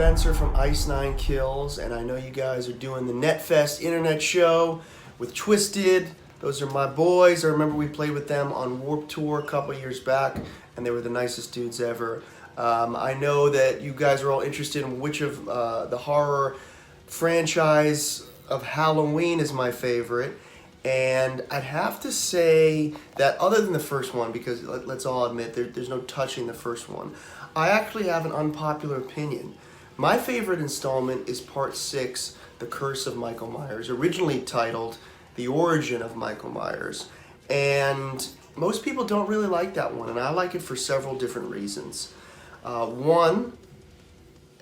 Spencer from Ice Nine Kills, and I know you guys are doing the Netfest internet show with Twisted. Those are my boys. I remember we played with them on Warped Tour a couple years back, and they were the nicest dudes ever. I know that you guys are all interested in which of the horror franchise of Halloween is my favorite. And I'd have to say that other than the first one, because let's all admit there's no touching the first one, I actually have an unpopular opinion. My favorite installment is Part 6, The Curse of Michael Myers, originally titled The Origin of Michael Myers. And most people don't really like that one, and I like it for several different reasons. One,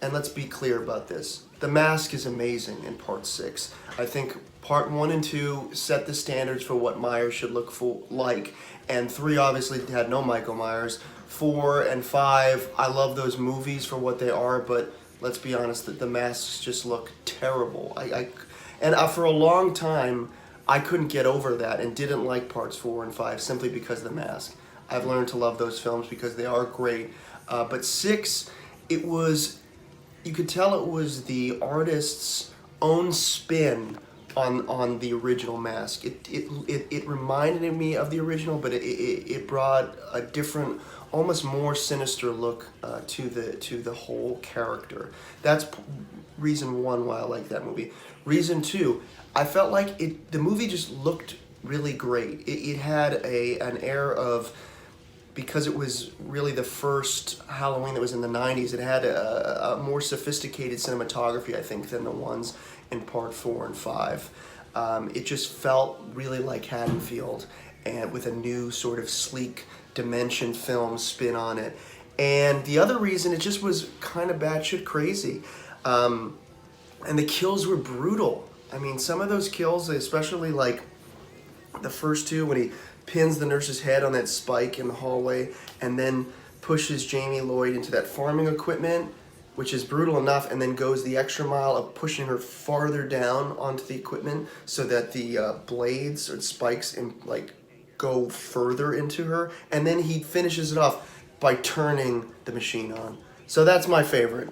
and let's be clear about this, the mask is amazing in Part 6. I think Part 1 and 2 set the standards for what Myers should look like, and 3 obviously had no Michael Myers. 4 and 5, I love those movies for what they are, but let's be honest, the masks just look terrible. For a long time, I couldn't get over that and didn't like Parts 4 and 5 simply because of the mask. I've learned to love those films because they are great. But 6, it was, you could tell it was the artist's own spin on the original mask. It reminded me of the original, but it brought a different, almost more sinister look to the whole character. That's reason 1 why I like that movie. Reason 2, I felt like the movie just looked really great. It had an air of, because it was really the first Halloween that was in the 90s, it had a more sophisticated cinematography, I think, than the ones in Part 4 and 5. It just felt really like Haddonfield, and with a new sort of sleek dimension film spin on it. And the other reason, it just was kind of batshit crazy. And the kills were brutal. I mean, some of those kills, especially like the first 2 when he pins the nurse's head on that spike in the hallway and then pushes Jamie Lloyd into that farming equipment, which is brutal enough, and then goes the extra mile of pushing her farther down onto the equipment so that the blades or spikes go further into her, and then he finishes it off by turning the machine on. So that's my favorite.